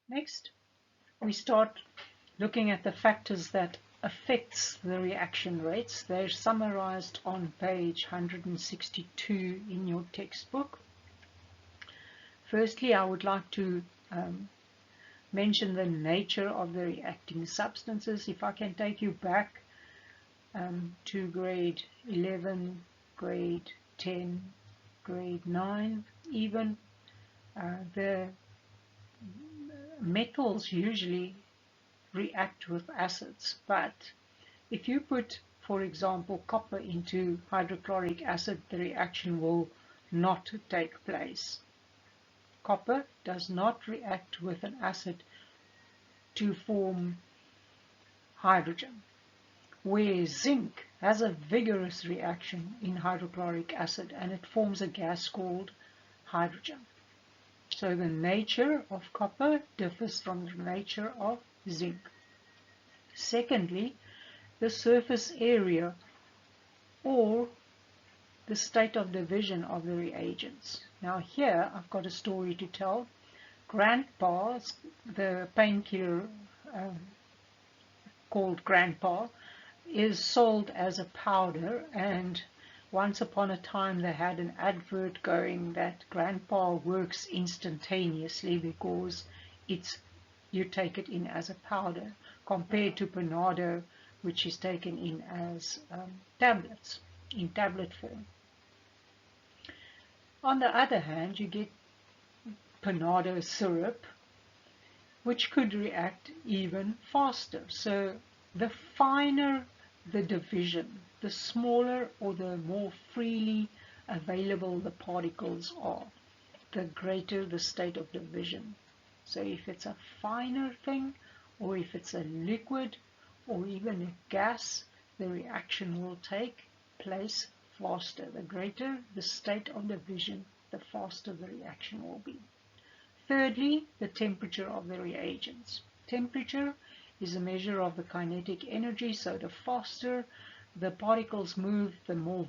Next, we start looking at the factors that affects the reaction rates. They're summarized on page 162 in your textbook. Firstly, I would like to mention the nature of the reacting substances. If I can take you back to grade 11, grade 10, grade 9 even, the metals usually react with acids, but if you put, for example, copper into hydrochloric acid, the reaction will not take place. Copper does not react with an acid to form hydrogen, where zinc has a vigorous reaction in hydrochloric acid and it forms a gas called hydrogen. So the nature of copper differs from the nature of zinc. Secondly, the surface area or the state of division of the reagents. Now here I've got a story to tell. Grandpa, the painkiller called Grandpa, is sold as a powder, and once upon a time they had an advert going that Grandpa works instantaneously because you take it in as a powder compared to Panado, which is taken in as tablets, in tablet form. On the other hand, you get Panado syrup, which could react even faster. So the finer the division, the smaller or the more freely available the particles are, the greater the state of division. So if it's a finer thing, or if it's a liquid, or even a gas, the reaction will take place faster. The greater the state of division, the faster the reaction will be. Thirdly, the temperature of the reagents. Temperature is a measure of the kinetic energy, so the faster the particles move, the more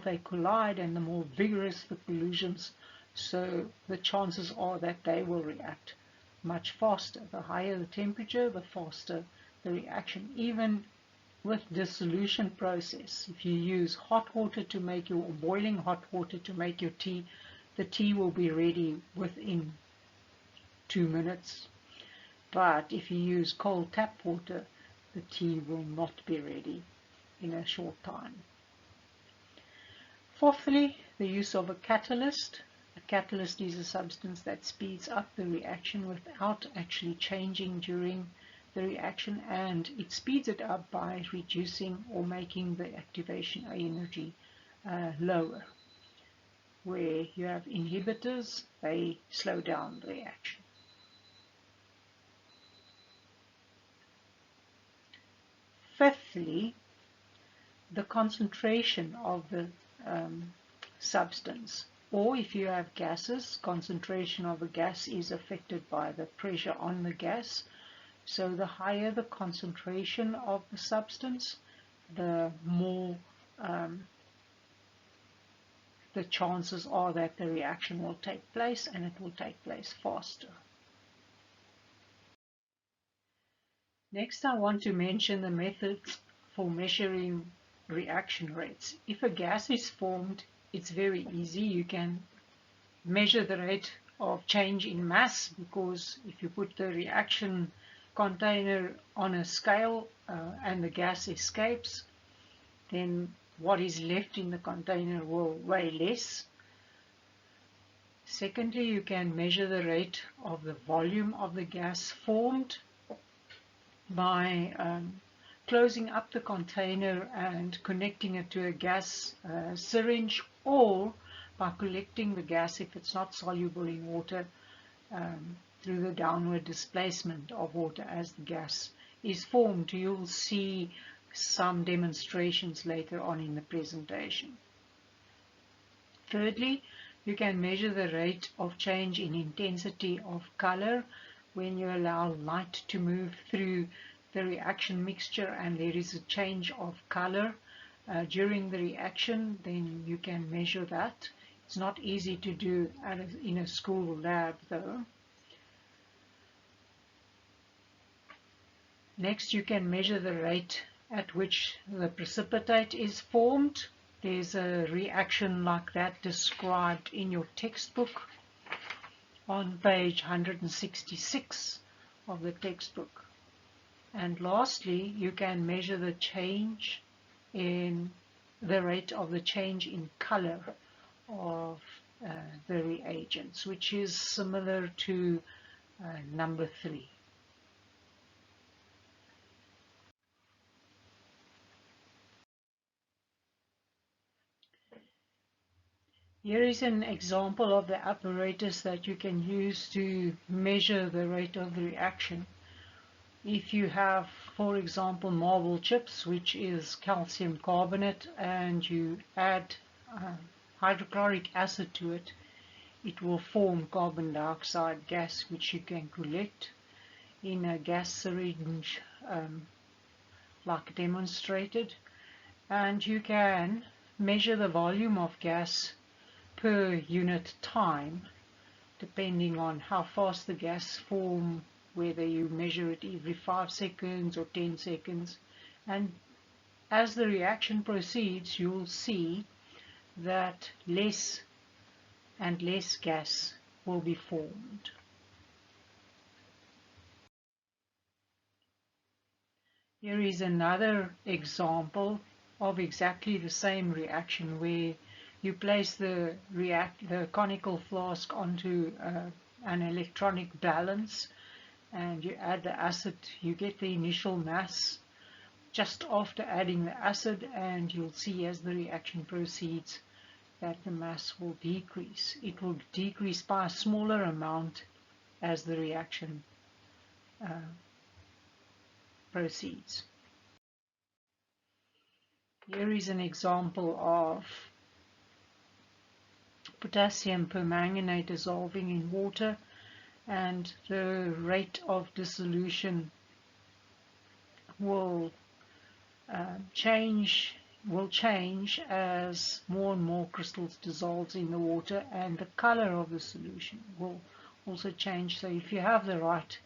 they collide and the more vigorous the collisions, so the chances are that they will react much faster. The higher the temperature, the faster the reaction. Even with dissolution process, if you use hot water to make your, boiling hot water to make your tea, the tea will be ready within 2 minutes. But if you use cold tap water, the tea will not be ready in a short time. Fourthly, the use of a catalyst. A catalyst is a substance that speeds up the reaction without actually changing during the reaction, and it speeds it up by reducing or making the activation energy lower. Where you have inhibitors, they slow down the reaction. Fifthly, the concentration of the substance, or if you have gases, concentration of a gas is affected by the pressure on the gas. So the higher the concentration of the substance, the more the chances are that the reaction will take place, and it will take place faster. Next, I want to mention the methods for measuring reaction rates. If a gas is formed, it's very easy. You can measure the rate of change in mass, because if you put the reaction container on a scale and the gas escapes, then what is left in the container will weigh less. Secondly, you can measure the rate of the volume of the gas formed by closing up the container and connecting it to a gas syringe, or by collecting the gas, if it's not soluble in water, through the downward displacement of water as the gas is formed. You'll see some demonstrations later on in the presentation. Thirdly, you can measure the rate of change in intensity of color when you allow light to move through the reaction mixture and there is a change of color during the reaction, then you can measure that. It's not easy to do in a school lab though. Next, you can measure the rate at which the precipitate is formed. There's a reaction like that described in your textbook on page 166 of the textbook. And lastly, you can measure the change in the rate of the change in color of the reagents, which is similar to number 3. Here is an example of the apparatus that you can use to measure the rate of the reaction. If you have, for example, marble chips, which is calcium carbonate, and you add hydrochloric acid to it, it will form carbon dioxide gas, which you can collect in a gas syringe like demonstrated. And you can measure the volume of gas per unit time, depending on how fast the gas forms, whether you measure it every 5 seconds or 10 seconds. And as the reaction proceeds, you'll see that less and less gas will be formed. Here is another example of exactly the same reaction, where you place the conical flask onto an electronic balance, and you add the acid. You get the initial mass just after adding the acid, and you'll see as the reaction proceeds that the mass will decrease. It will decrease by a smaller amount as the reaction proceeds. Here is an example of potassium permanganate dissolving in water, and the rate of dissolution will change as more and more crystals dissolve in the water, and the color of the solution will also change. So if you have the right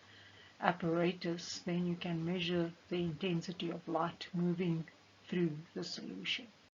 apparatus, then you can measure the intensity of light moving through the solution.